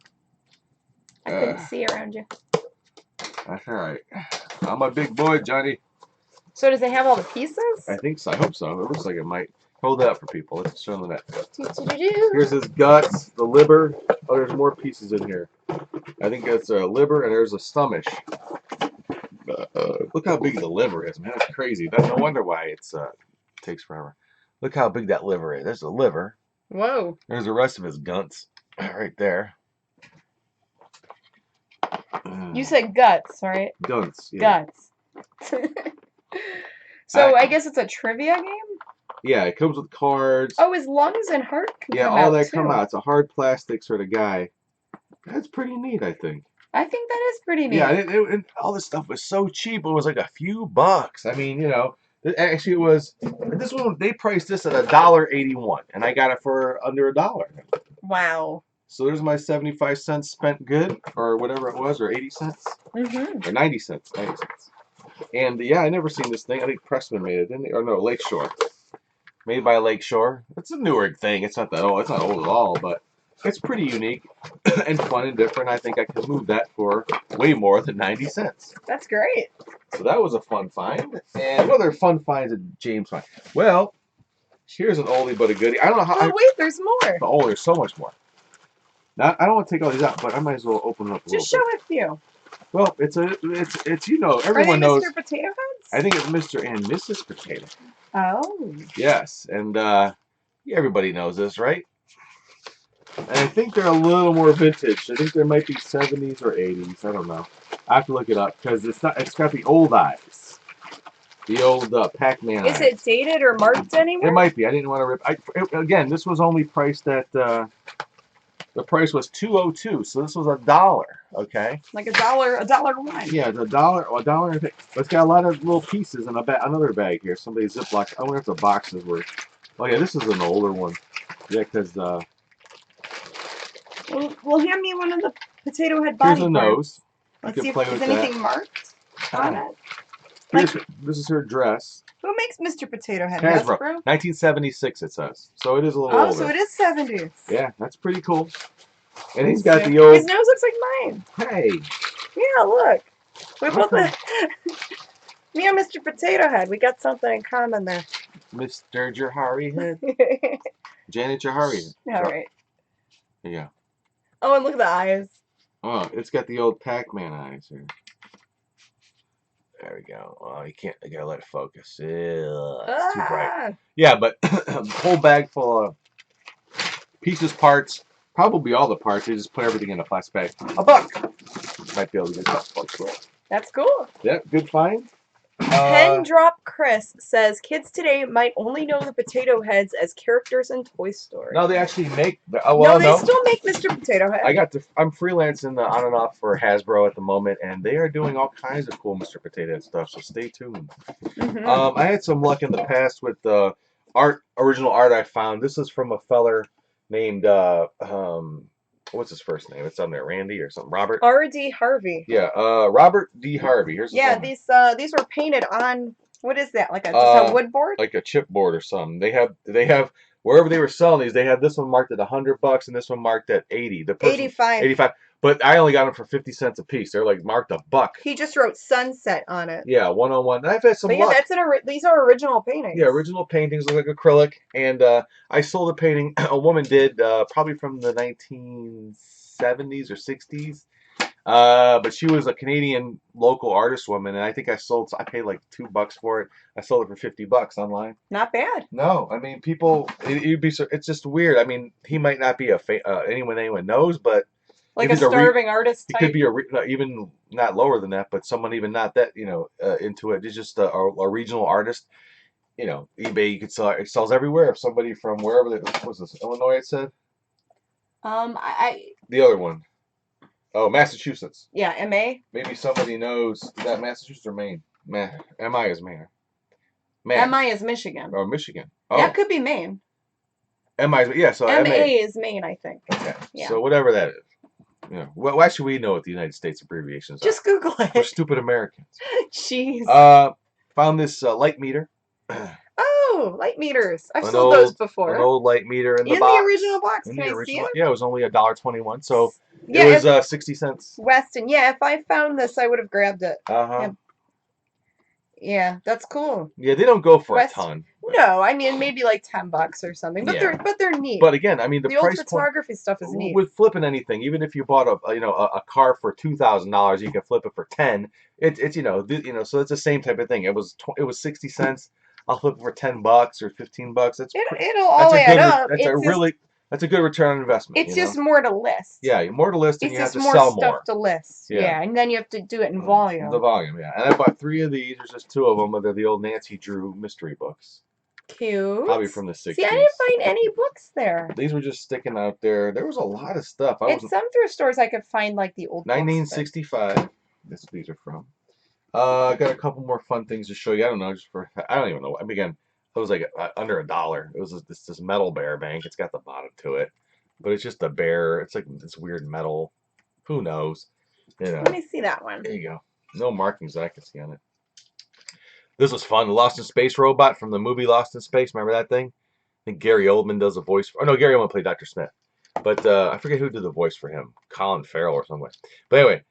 I couldn't see around you. That's all right. I'm a big boy, Johnny. So does it have all the pieces? I think so. I hope so. It looks like it might. Hold that up for people. Let's show them that. Do-do-do-do. Here's his guts, the liver. Oh, there's more pieces in here. I think that's a liver, and there's a stomach. Look how big the liver is, man. That's crazy. That's no wonder why it takes forever. Look how big that liver is. There's the liver. Whoa. There's the rest of his guts right there. You said guts, right? Guts. Yeah. Guts. So I guess it's a trivia game? Yeah, it comes with cards. Oh, his lungs and heart can come out. Yeah, all that too. come out. It's a hard plastic sort of guy. That's pretty neat, I think. I think that is pretty neat. Yeah, and all this stuff was so cheap. It was like a few bucks. I mean, you know, actually it was. This one they priced this at $1.81, and I got it for under $1. Wow. So there's my 75 cents spent good, or whatever it was, or 80 cents, or 90 cents, 90 cents. And yeah, I never seen this thing. I think Pressman made it, didn't they? Or no, Lakeshore. Made by Lakeshore. It's a newer thing. It's not that old. It's not old at all, but it's pretty unique and fun and different. I think I could move that for way more than 90 cents. That's great. So that was a fun find. And what other fun finds did James find? Well, here's an oldie but a goodie. I don't know how. Oh, wait, there's more. Oh, there's so much more. Now, I don't want to take all these out, but I might as well open them up a Just little show a few. Well, it's you know, everyone knows. Mr. Potato Heads? I think it's Mr. and Mrs. Potato. Oh. Yes, and everybody knows this, right? And I think they're a little more vintage. I think there might be 70s or 80s. I don't know. I have to look it up because it's got the old eyes, the old Pac-Man. Is it dated or marked anywhere? It might be. I didn't want to again, this was only priced at. The price was $2.02, so this was $1. Okay. Like $1.01. Yeah, it's $1. But it's got a lot of little pieces in another bag here. Somebody Ziploc. I wonder if the boxes were. Oh yeah, this is an older one. Yeah, because Well, hand me one of the potato head body here's a nose. Let's see if there's anything marked on it. This is her dress. Who makes Mr. Potato Head? Hasbro. Hasbro? 1976 it says. So it is a little older. Oh, so it is 70s. Yeah, that's pretty cool. And he's got the old... His nose looks like mine. Hey. Yeah, look. We both, me and Mr. Potato Head, we got something in common there. Mr. Jahari Head. Janet Jahari Head. All right. Yeah. Oh, and look at the eyes. Oh, it's got the old Pac-Man eyes here. There we go. Oh, you can't. You gotta let it focus. It's too bright. Yeah, but a whole bag full of pieces, parts. Probably all the parts. You just put everything in a plastic bag. $1. Might be able to get that bucks for it. That's cool. Yeah, good find. Pen Drop Chris says kids today might only know the Potato Heads as characters in Toy Story. No, they actually make. Well, no, they still make Mr. Potato Head. I'm freelancing on and off for Hasbro at the moment, and they are doing all kinds of cool Mr. Potato Head stuff. So stay tuned. I had some luck in the past with the original art I found. This is from a feller named what's his first name? It's on there, Randy or something. Robert. R.D. Harvey. Yeah, Robert D. Harvey. Here's these were painted on, what is that? Like just a wood board? Like a chipboard or something. They have wherever they were selling these, they had this one marked at $100 and this one marked at 80. 85. But I only got them for 50 cents a piece. They're like marked $1. He just wrote Sunset on it. Yeah, 101. I've had some luck. These are original paintings. Yeah, original paintings, look like acrylic. And I sold a painting a woman did probably from the 1970s or 60s. But she was a Canadian local artist woman, and I think I paid like $2 for it. I sold it for $50 online. Not bad. No, I mean, people, it's just weird. I mean, he might not be anyone knows, but like a starving artist type. He could be even not lower than that, but someone even not that, into it. He's just a regional artist. eBay, you could sell it sells everywhere. If somebody from wherever was this, Illinois, it said? The other one. Oh, Massachusetts. Yeah, MA. Maybe somebody knows that Massachusetts or Maine. MI is Maine. MI is Michigan. Oh, Michigan. Oh. That could be Maine. MI is, yeah, so MA is Maine, I think. Okay. Yeah. So whatever that is. Yeah. Well, actually, we know what the United States abbreviations are. Just Google it. We're stupid Americans. Jeez. Found this light meter. Oh, light meters. I've sold those before. An old light meter in the box. In the original box. Can I see it? Yeah, it was only $1.21. So it was 60 cents. Weston. Yeah, if I found this, I would have grabbed it. Uh-huh. Yeah, that's cool. Yeah, they don't go for a ton. No, I mean maybe like $10 or something, but they're neat. But again, I mean the price old photography stuff is neat. With flipping anything, even if you bought a car for $2,000, you can flip it for 10. It's so it's the same type of thing. It was 60 cents. I'll flip it for $10 or $15. It'll all add up. That's a good return on investment. It's just more to list. Yeah, more to list, and you have to sell more. It's just more stuff to list. Yeah, and then you have to do it in volume. The volume, yeah. And I bought 3 of these. There's just 2 of them, but they're the old Nancy Drew mystery books. Cute. Probably from the 60s. See, I didn't find any books there. These were just sticking out there. There was a lot of stuff. At some thrift stores, I could find like the old 1965. These are from. I got a couple more fun things to show you. I don't know, I don't even know. I mean, again, it was like under $1. It was this metal bear bank. It's got the bottom to it, but it's just a bear. It's like this weird metal. Who knows? Let me see that one. There you go. No markings that I can see on it. This was fun. The Lost in Space robot from the movie Lost in Space. Remember that thing? I think Gary Oldman does a voice. No, Gary Oldman played Dr. Smith. But I forget who did the voice for him. Colin Farrell or something. But anyway,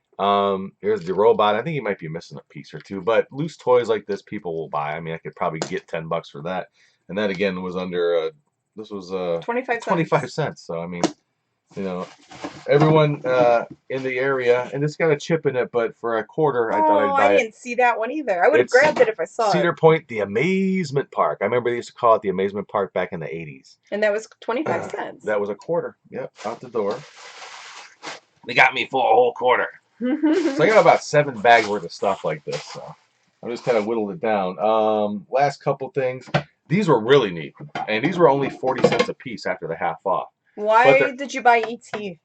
here's the robot. I think he might be missing a piece or two. But loose toys like this, people will buy. I mean, I could probably get $10 for that. And that, again, was under, this was 25 cents. So, I mean, everyone in the area, and it's got a chip in it, but for a quarter, I thought I'd buy it. I didn't see that one either. I would have grabbed it if I saw it. Cedar Point, the Amazement Park. I remember they used to call it the Amazement Park back in the 80s. And that was 25 cents. That was a quarter. Yep, out the door. They got me for a whole quarter. So I got about 7 bags worth of stuff like this. So I just kind of whittled it down. Last couple things. These were really neat. And these were only 40 cents a piece after the half off. Why did you buy E.T.?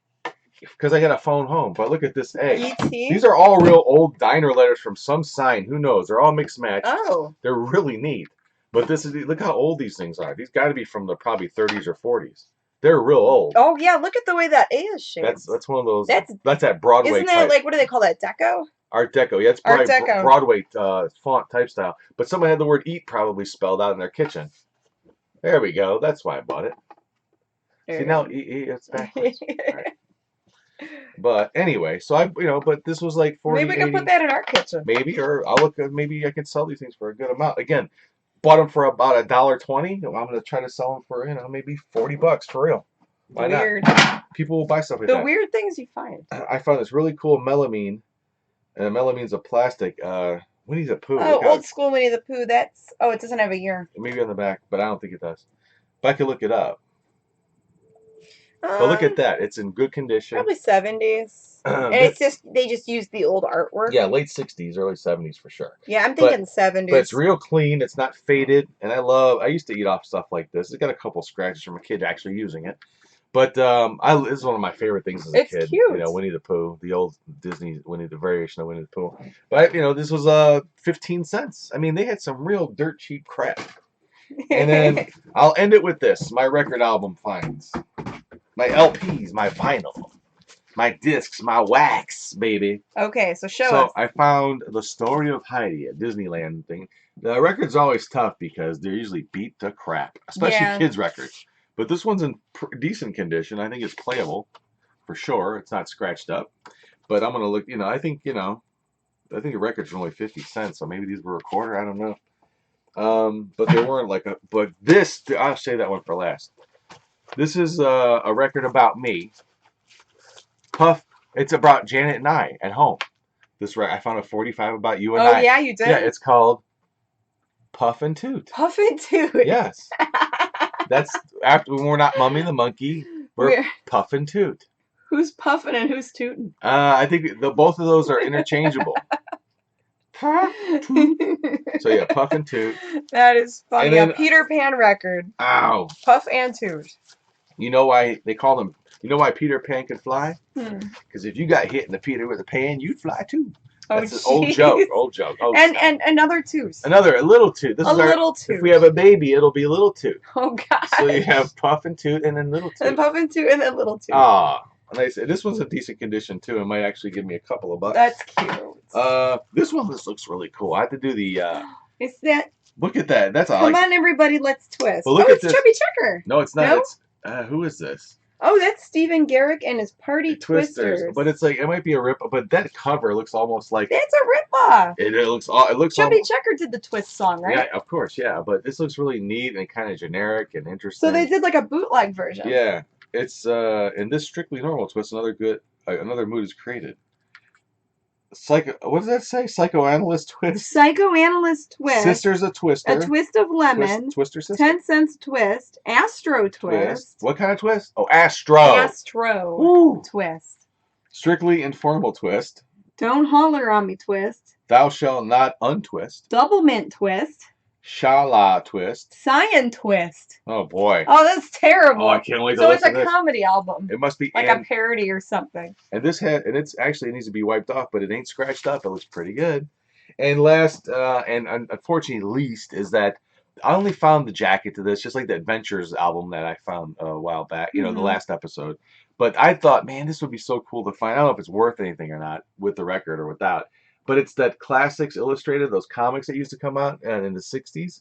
Because I got a phone home. But look at this egg. E.T.? These are all real old diner letters from some sign. Who knows? They're all mixed match. Oh. They're really neat. But look how old these things are. These got to be from the probably 30s or 40s. They're real old. Oh yeah, look at the way that A is shaped. That's one of those. That's that Broadway. Isn't that like, what do they call that? Deco? Art Deco. Yeah, it's Art Deco. Broadway font type style. But someone had the word "eat" probably spelled out in their kitchen. There we go. That's why I bought it. See now, it's backwards. Right. But anyway, so but this was like 40, Maybe we can 80, put that in our kitchen. maybe, or I'll look at, maybe I can sell these things for a good amount. Again, bought them for about $1.20. I'm going to try to sell them for, maybe $40 for real. Why Weird. not? People will buy stuff like The that. weird things you find. I found this really cool melamine, and melamine's a plastic. Winnie the Pooh. Oh, old school Winnie the Pooh. It doesn't have a year. Maybe on the back, but I don't think it does. But I could look it up. But look at that. It's in good condition. Probably 70s. And it's just, they just used the old artwork. Yeah, late 60s, early 70s for sure. Yeah, I'm thinking 70s. But it's real clean. It's not faded. And I used to eat off stuff like this. It's got a couple scratches from a kid actually using it. But this is one of my favorite things as a kid. It's cute. Winnie the Pooh, the old Disney the variation of Winnie the Pooh. But this was 15 cents. I mean, they had some real dirt cheap crap. And then I'll end it with this: my record album finds, my LPs, my vinyl, my discs, my wax, baby. Okay, so show us. So I found The Story of Heidi at Disneyland thing. The record's always tough because they're usually beat to crap, especially kids' records. But this one's in decent condition. I think it's playable, for sure. It's not scratched up. But I'm gonna look. I think the records are only 50 cents, so maybe these were a quarter. I don't know. But they weren't like but this, I'll say that one for last. This is a record about me. Puff, it's about Janet and I at home. I found a 45 about you and I. Oh, yeah, you did? Yeah, it's called Puff and Toot. Puff and Toot. Yes. That's after, when we're not Mummy and the Monkey, we're Puff and Toot. Who's puffing and who's tooting? I think both of those are interchangeable. So yeah, Puff and Toot. That is funny. Then, a Peter Pan record. Ow. Puff and Toot. You know why they call them? You know why Peter Pan could fly? Because if you got hit in the Peter with a pan, you'd fly too. That's an old joke. Old joke. Oh, and another toot. A little toot. Little toot. If we have a baby, it'll be little toot. Oh God. So you have Puff and Toot, and then little toot. And Puff and Toot, and then little toot. Ah. Nice. This one's in decent condition too. It might actually give me a couple of bucks. That's cute. This looks really cool. I have to do the. It's that. Look at that. That's Come on, everybody, let's twist. Well, look at it's this. Chubby Checker. No, it's not. No? It's who is this? Oh, that's Stephen Garrick and his Party Twisters. But it's like it might be a rip. But that cover looks almost like it's a rip-off. It looks. Chubby Checker did the Twist song, right? Yeah, of course, yeah. But this looks really neat and kind of generic and interesting. So they did like a bootleg version. Yeah. It's in this strictly normal twist, another mood is created. What does that say? Psychoanalyst twist. Psychoanalyst twist. Sisters a twister. A twist of lemon. Twister sister. 10 cents twist. Astro twist. What kind of twist? Oh, Astro. Astro twist. Strictly informal twist. Don't holler on me twist. Thou shalt not untwist. Double mint twist. Shala twist. Cyan twist. Oh boy. Oh, that's terrible. Oh, I can't wait to So listen it's to a this. comedy album. It must be like a parody or something. And it needs to be wiped off, but it ain't scratched up. It looks pretty good. And last, and unfortunately least, is that I only found the jacket to this, just like the Adventures album that I found a while back. The last episode. But I thought, man, this would be so cool to find. I don't know if it's worth anything or not with the record or without. But it's that Classics Illustrated, those comics that used to come out in the 60s.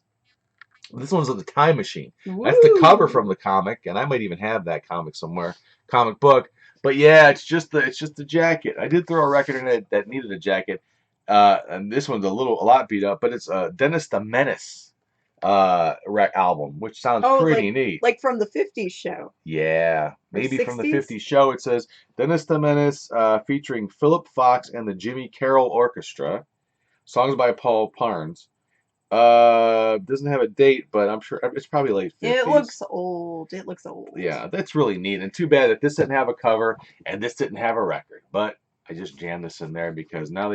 This one's of the Time Machine. Woo. That's the cover from the comic, and I might even have that comic somewhere, comic book. But yeah, it's just the jacket. I did throw a record in it that needed a jacket, and this one's a lot beat up. But it's Dennis the Menace album, which sounds pretty neat. Like from the 50s show. Yeah, maybe from the 50s show. It says Dennis the Menace featuring Philip Fox and the Jimmy Carroll Orchestra. Songs by Paul Parnes. Doesn't have a date, but I'm sure it's probably late 50s. It looks old. Yeah, that's really neat. And too bad that this didn't have a cover and this didn't have a record. But I just jammed this in there because now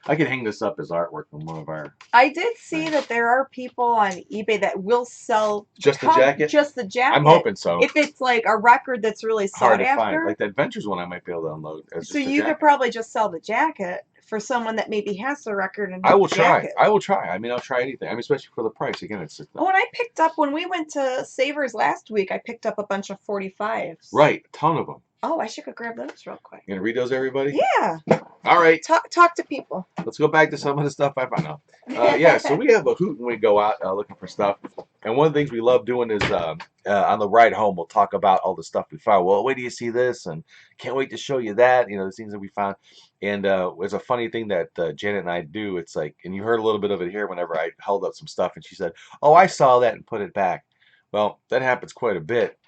I can hang this up as artwork on one of our. I did see that there are people on eBay that will sell just the jacket. Just the jacket. I'm hoping so. If it's like a record that's really sought after. Find. Like the Adventures one, I might be able to unload. So you could probably just sell the jacket for someone that maybe has the record and I will try. I will try. I mean, I'll try anything. I mean, especially for the price. Again, it's. Oh, and I picked up when we went to Savers last week. I picked up a bunch of 45s. Right, a ton of them. Oh, I should go grab those real quick. You gonna read those, everybody? Yeah. All right. Talk to people. Let's go back to some of the stuff I found out. Yeah, so we have a hoot when we go out looking for stuff. And one of the things we love doing is on the ride home, we'll talk about all the stuff we found. Well, wait till you see this, and can't wait to show you that. You know, the things that we found. And it's a funny thing that Janet and I do. It's like, and you heard a little bit of it here whenever I held up some stuff, and she said, "Oh, I saw that," and put it back. Well, that happens quite a bit.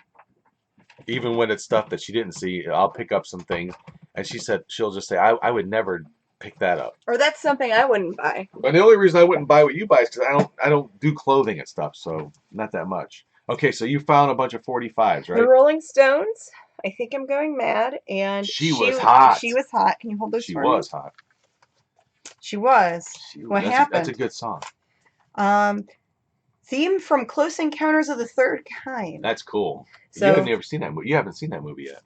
Even when it's stuff that she didn't see, I'll pick up some things, and she said she'll just say, "I would never pick that up." Or that's something I wouldn't buy. And the only reason I wouldn't buy what you buy is because I don't do clothing and stuff, so not that much. Okay, so you found a bunch of 45s, right? The Rolling Stones. I think I'm going mad, and She was hot. She was hot. Can you hold those She for was me? hot. She was. What happened? That's a good song. Theme from Close Encounters of the Third Kind. That's cool. So, you haven't never seen that movie. You haven't seen that movie yet.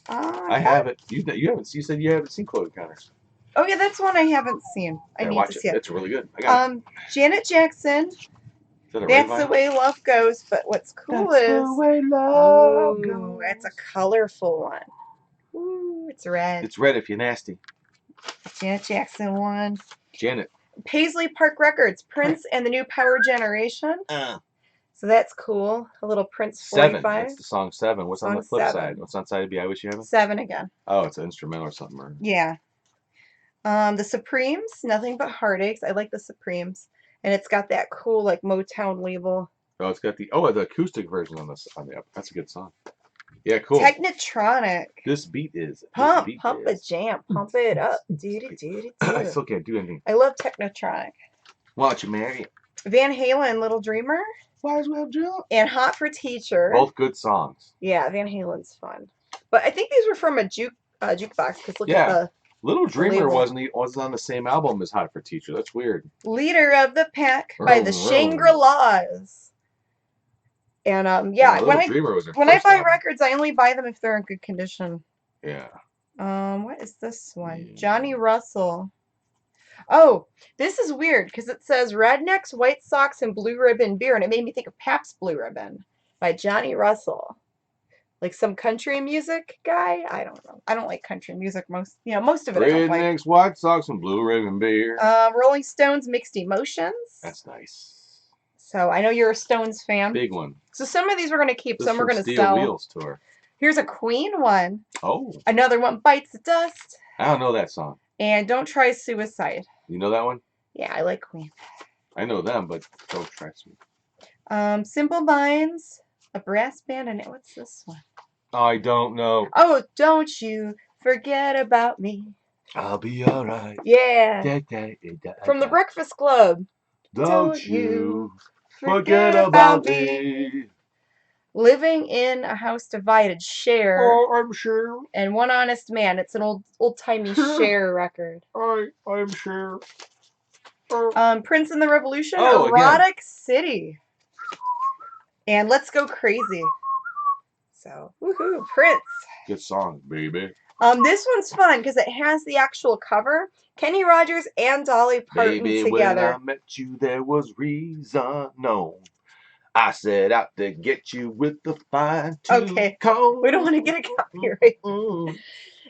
I haven't. You haven't. You said you haven't seen Close Encounters. Oh yeah, that's one I haven't seen. I need to see it. It's really good. I got it. Janet Jackson. That's the way love goes. But what's cool is the way love goes. It's a colorful one. Ooh, it's red. It's red if you're nasty. Janet Jackson one. Janet. Paisley Park Records, Prince and the New Power Generation. So that's cool. A little Prince 45. 7. That's the song 7. What's on the flip side? What's on side B? I Wish You Heaven? 7 again. Oh, it's an instrumental or something. Or... Yeah. The Supremes, Nothing But Heartaches. I like the Supremes. And it's got that cool like Motown label. Oh, it's got the acoustic version on this on the up. That's a good song. Yeah, cool. Technotronic. This beat is pump a jam, pump it up. I still can't do anything. I love Technotronic. Watch you marry. Van Halen, Little Dreamer. Might as well jump. And Hot for Teacher. Both good songs. Yeah, Van Halen's fun. But I think these were from a jukebox. Because look at the Little Dreamer wasn't on the same album as Hot for Teacher. That's weird. Leader of the Pack by the Shangri-Las. And yeah, when I buy records, I only buy them if they're in good condition. Yeah. What is this one? Yeah. Johnny Russell. Oh, this is weird because it says Rednecks, White Sox, and Blue Ribbon Beer, and it made me think of Pabst Blue Ribbon by Johnny Russell. Like some country music guy? I don't know. I don't like country music most of it I don't like. Rednecks, White Sox, and Blue Ribbon Beer. Rolling Stones, Mixed Emotions. That's nice. So I know you're a Stones fan. Big one. So some of these we're going to keep, some we're going to sell. Steel Wheels tour. Here's a Queen one. Oh. Another one, Bites the Dust. I don't know that song. And Don't Try Suicide. You know that one? Yeah, I like Queen. I know them, but Don't Try Suicide. Simple Minds, a brass band, and what's this one? I don't know. Oh, Don't You Forget About Me. I'll be alright. Yeah. From the Breakfast Club. Don't you forget about me. Living in a House Divided, Cher. Oh, I'm sure. And One Honest Man. It's an old-timey Cher record. I'm sure. Prince and the Revolution, Erotic City. And Let's Go Crazy. So, woohoo, Prince. Good song, baby. This one's fun because it has the actual cover. Kenny Rogers and Dolly Parton together. When I met you, there was reason known. I set out to get you with the fine-tooth comb. We don't want to get a copyright.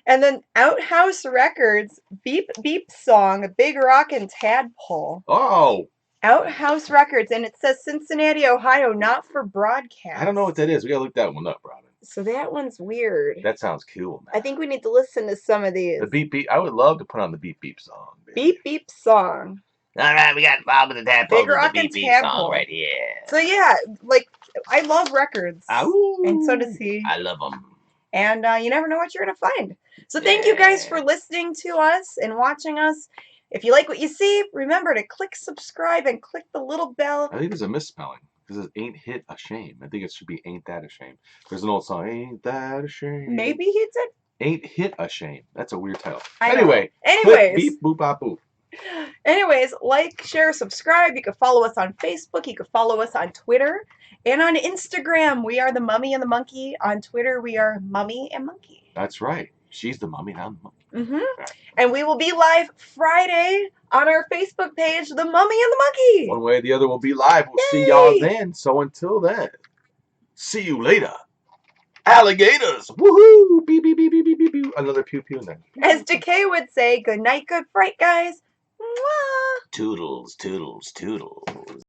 And then Outhouse Records, Beep Beep Song, Big Rockin' Tadpole. Oh. Outhouse Records, and it says Cincinnati, Ohio, not for broadcast. I don't know what that is. We gotta look that one up, Robin. So that one's weird. That sounds cool, man. I think we need to listen to some of these. The Beep Beep. I would love to put on the Beep Beep song. Baby. Beep Beep Song. All right, we got Bob and the Tadpole with the Beep Beep song right here. So yeah, like I love records, and so does he. I love them. And you never know what you're gonna find. So thank you guys for listening to us and watching us. If you like what you see, remember to click subscribe and click the little bell. I think there's a misspelling. Because it ain't hit a shame. I think it should be ain't that a shame. There's an old song, ain't that a shame. Maybe he said ain't hit a shame. That's a weird title. Anyways. Beep boop bop boop. Anyways, like, share, subscribe. You can follow us on Facebook. You can follow us on Twitter. And on Instagram, we are the Mummy and the Monkey. On Twitter, we are Mummy and Monkey. That's right. She's the mummy and I'm the monkey. Right. And we will be live Friday on our Facebook page, The Mummy and the Monkey. One way or the other, we'll be live. We'll see y'all then. So until then, see you later. Alligators. Woohoo! Beep, beep, beep, beep, beep, beep, beep. Another pew pew. And then As Decay would say, good night, good fright, guys. Mwah! Toodles, toodles, toodles.